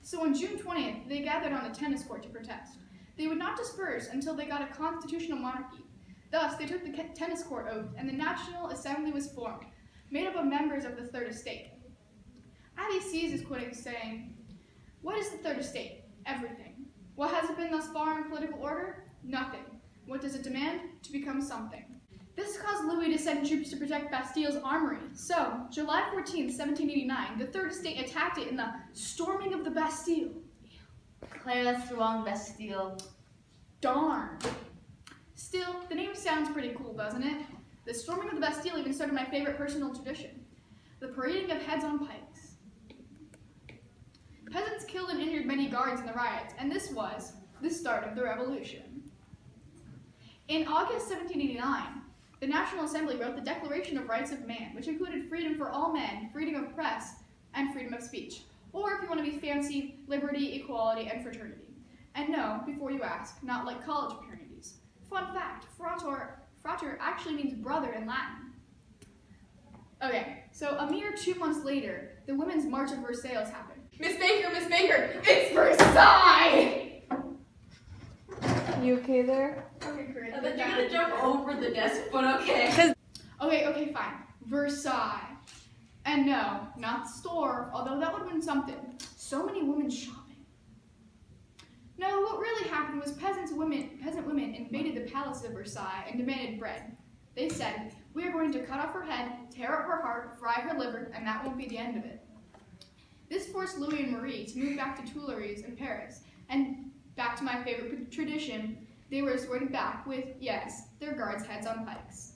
So on June 20th, they gathered on a tennis court to protest. They would not disperse until they got a constitutional monarchy. Thus, they took the tennis court oath, and the National Assembly was formed, made up of members of the Third Estate. Abbey Sees is quoted saying, "What is the Third Estate? Everything. What has it been thus far in political order? Nothing. What does it demand? To become something." This caused Louis to send troops to protect Bastille's armory. So, July 14, 1789, the Third Estate attacked it in the storming of the Bastille. Claire, that's the wrong Bastille. Darn. Still, the name sounds pretty cool, doesn't it? The storming of the Bastille even started my favorite personal tradition, the parading of heads on pikes. Peasants killed and injured many guards in the riots, and this was the start of the Revolution. In August 1789, the National Assembly wrote the Declaration of Rights of Man, which included freedom for all men, freedom of press, and freedom of speech. Or, if you want to be fancy, liberty, equality, and fraternity. And no, before you ask, not like college fraternities. Fun fact, frater actually means brother in Latin. Okay, so a mere 2 months later, the Women's March of Versailles happened. Miss Baker, it's Versailles! You okay there? Okay, great. I bet you're gonna jump over the desk, but okay. Okay, fine. Versailles. And no, not the store, although that would have been something. So many women shopping. No, what really happened was peasant women invaded the palace of Versailles and demanded bread. They said, "We are going to cut off her head, tear up her heart, fry her liver, and that won't be the end of it." This forced Louis and Marie to move back to Tuileries in Paris, and back to my favorite tradition, they were escorted back with, yes, their guards' heads on pikes.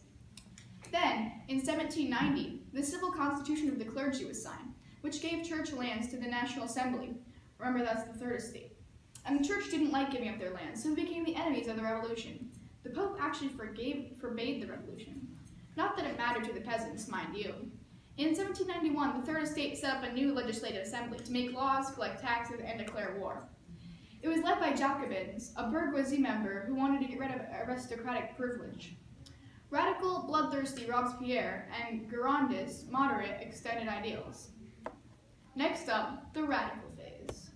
Then, in 1790, the civil constitution of the clergy was signed, which gave church lands to the National Assembly. Remember, that's the Third Estate. And the church didn't like giving up their lands, so they became the enemies of the revolution. The Pope actually forbade the revolution. Not that it mattered to the peasants, mind you. In 1791, the Third Estate set up a new legislative assembly to make laws, collect taxes, and declare war. It was led by Jacobins, a bourgeoisie member who wanted to get rid of aristocratic privilege. Radical, bloodthirsty Robespierre, and Girondist, moderate, extended ideals. Next up, the radical phase.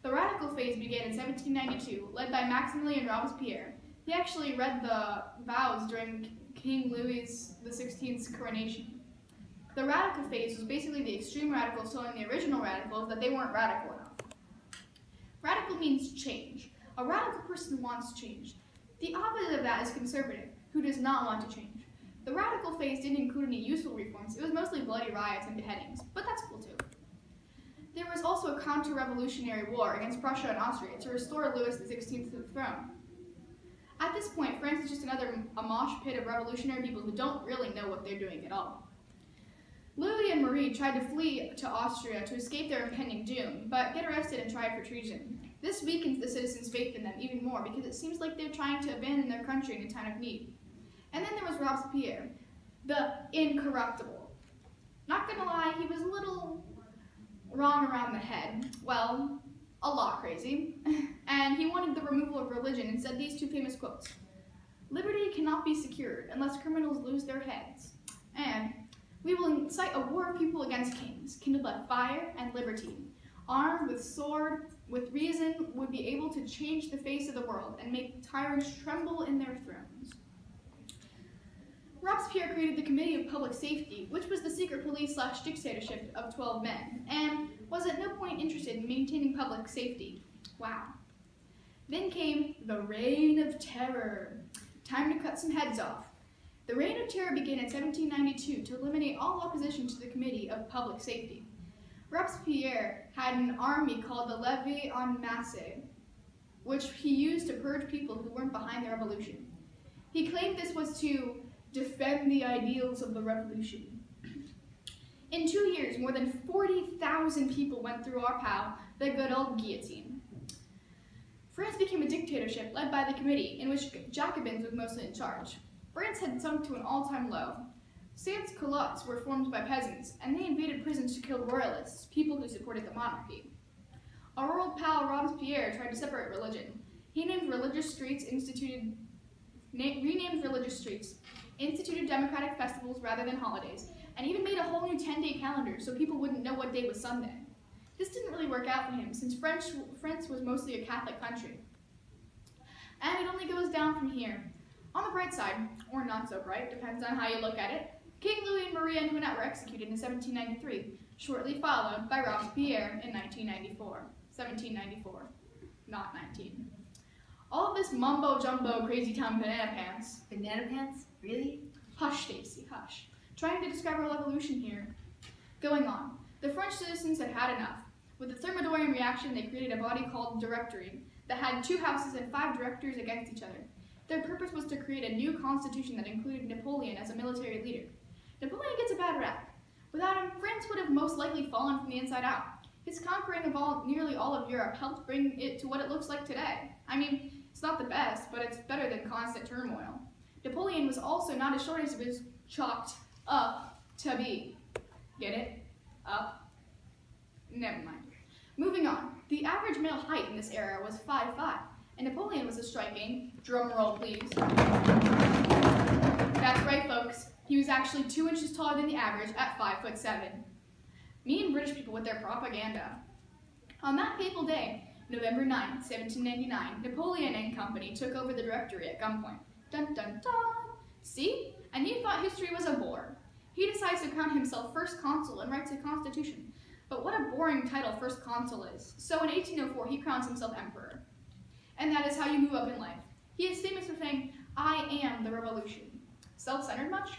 The radical phase began in 1792, led by Maximilien Robespierre. He actually read the vows during King Louis XVI's coronation. The radical phase was basically the extreme radicals telling the original radicals that they weren't radical enough. Radical means change. A radical person wants change. The opposite of that is conservative, who does not want to change. The radical phase didn't include any useful reforms. It was mostly bloody riots and beheadings, but that's cool too. There was also a counter-revolutionary war against Prussia and Austria to restore Louis XVI to the throne. At this point, France is just a mosh pit of revolutionary people who don't really know what they're doing at all. Louis and Marie tried to flee to Austria to escape their impending doom, but get arrested and tried for treason. This weakens the citizens' faith in them even more because it seems like they're trying to abandon their country in a time of need. And then there was Robespierre, the incorruptible. Not gonna lie, he was a little wrong around the head. Well, a lot crazy. And he wanted the removal of religion and said these two famous quotes. "Liberty cannot be secured unless criminals lose their heads." And "We will incite a war of people against kings, kindled by fire and liberty. Armed with sword, with reason, would be able to change the face of the world and make tyrants tremble in their thrones." Robespierre created the Committee of Public Safety, which was the secret police/dictatorship of 12 men, and was at no point interested in maintaining public safety. Wow. Then came the Reign of Terror. Time to cut some heads off. The Reign of Terror began in 1792 to eliminate all opposition to the Committee of Public Safety. Robespierre had an army called the Levée en Masse, which he used to purge people who weren't behind the revolution. He claimed this was to defend the ideals of the revolution. In 2 years, more than 40,000 people went through our pal, the good old guillotine. France became a dictatorship led by the committee, in which Jacobins was mostly in charge. France had sunk to an all-time low. Sans-culottes were formed by peasants, and they invaded prisons to kill royalists, people who supported the monarchy. Our old pal Robespierre tried to separate religion. He renamed religious streets, instituted democratic festivals rather than holidays, and even made a whole new 10-day calendar so people wouldn't know what day was Sunday. This didn't really work out for him since France was mostly a Catholic country. And it only goes down from here. On the bright side, or not so bright, depends on how you look at it, King Louis and Marie Antoinette were executed in 1793, shortly followed by Robespierre in 1794, not 19. All of this mumbo-jumbo, crazy-town banana pants. Banana pants? Really? Hush, Stacy, hush. Trying to describe a revolution here. Going on. The French citizens had had enough. With the Thermidorian reaction, they created a body called Directory that had 2 houses and 5 directors against each other. Their purpose was to create a new constitution that included Napoleon as a military leader. Napoleon gets a bad rap. Without him, France would have most likely fallen from the inside out. His conquering of nearly all of Europe helped bring it to what it looks like today. I mean, it's not the best, but it's better than constant turmoil. Napoleon was also not as short as he was chalked up to be. Get it? Up? Never mind. Moving on. The average male height in this era was 5'5", and Napoleon was a striking, drum roll please. That's right, folks. He was actually 2 inches taller than the average at 5'7". Me and British people with their propaganda. On that fateful day, November 9, 1799, Napoleon and company took over the Directory at gunpoint. Dun dun dun! See? And you thought history was a bore. He decides to crown himself first consul and writes a constitution. But what a boring title first consul is. So in 1804, he crowns himself emperor. And that is how you move up in life. He is famous for saying, "I am the revolution." Self-centered much?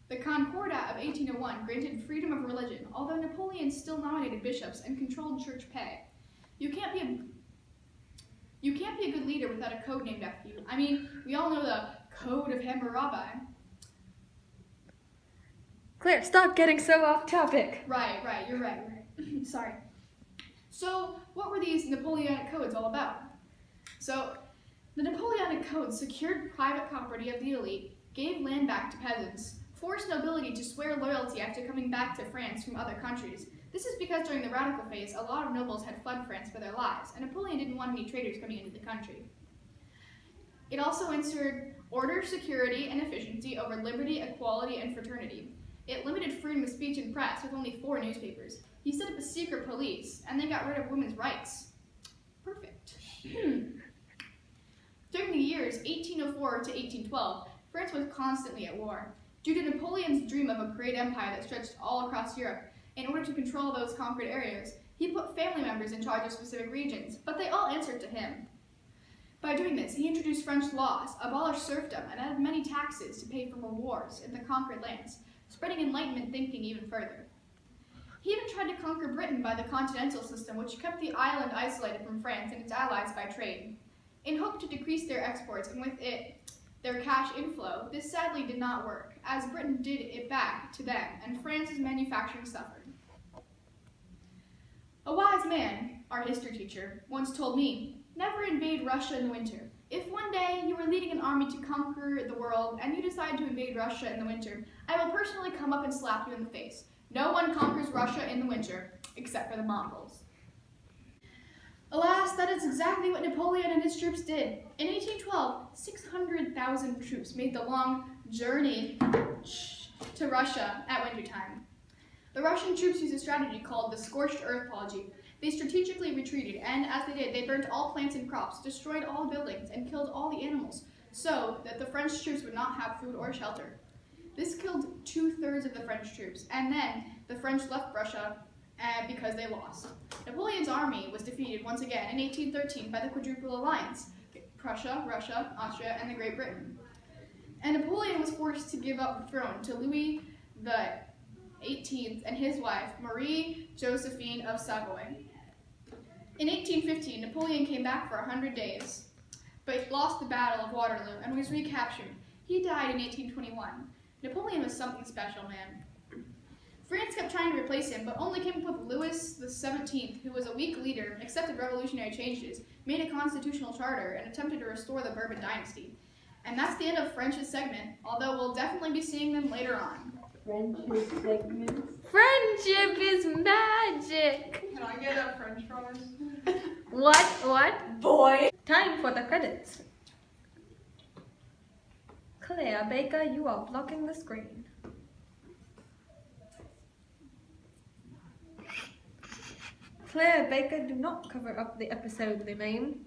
The Concordat of 1801 granted freedom of religion, although Napoleon still nominated bishops and controlled church pay. You can't be a good leader without a code named after you. I mean, we all know the Code of Hammurabi. Claire, stop getting so off topic. Right, you're right. Sorry. So, what were these Napoleonic codes all about? So, the Napoleonic codes secured private property of the elite, gave land back to peasants, forced nobility to swear loyalty after coming back to France from other countries. This is because during the radical phase, a lot of nobles had fled France for their lives, and Napoleon didn't want any traitors coming into the country. It also ensured order, security, and efficiency over liberty, equality, and fraternity. It limited freedom of speech and press with only 4 newspapers. He set up a secret police, and they got rid of women's rights. Perfect. During the years 1804 to 1812, France was constantly at war. Due to Napoleon's dream of a great empire that stretched all across Europe, in order to control those conquered areas, he put family members in charge of specific regions, but they all answered to him. By doing this, he introduced French laws, abolished serfdom, and added many taxes to pay for rewards in the conquered lands, spreading Enlightenment thinking even further. He even tried to conquer Britain by the continental system, which kept the island isolated from France and its allies by trade. In hope to decrease their exports and with it their cash inflow, this sadly did not work, as Britain did it back to them, and France's manufacturing suffered. A wise man, our history teacher, once told me, never invade Russia in the winter. If one day you are leading an army to conquer the world and you decide to invade Russia in the winter, I will personally come up and slap you in the face. No one conquers Russia in the winter, except for the Mongols. Alas, that is exactly what Napoleon and his troops did. In 1812, 600,000 troops made the long journey to Russia at wintertime. The Russian troops used a strategy called the scorched earth policy. They strategically retreated, and as they did, they burnt all plants and crops, destroyed all buildings, and killed all the animals, so that the French troops would not have food or shelter. This killed 2/3 of the French troops, and then the French left Russia because they lost. Napoleon's army was defeated once again in 1813 by the Quadruple Alliance, Prussia, Russia, Austria, and the Great Britain. And Napoleon was forced to give up the throne to Louis the 18th and his wife, Marie Josephine of Savoy. In 1815, Napoleon came back for 100 days, but lost the Battle of Waterloo and was recaptured. He died in 1821. Napoleon was something special, man. France kept trying to replace him, but only came up with Louis XVII, who was a weak leader, accepted revolutionary changes, made a constitutional charter, and attempted to restore the Bourbon dynasty. And that's the end of French's segment, although we'll definitely be seeing them later on. Friendship segments. Friendship is magic. Can I get a French fries? What? Boy. Time for the credits. Claire Baker, you are blocking the screen. Claire Baker, do not cover up the episode with your name.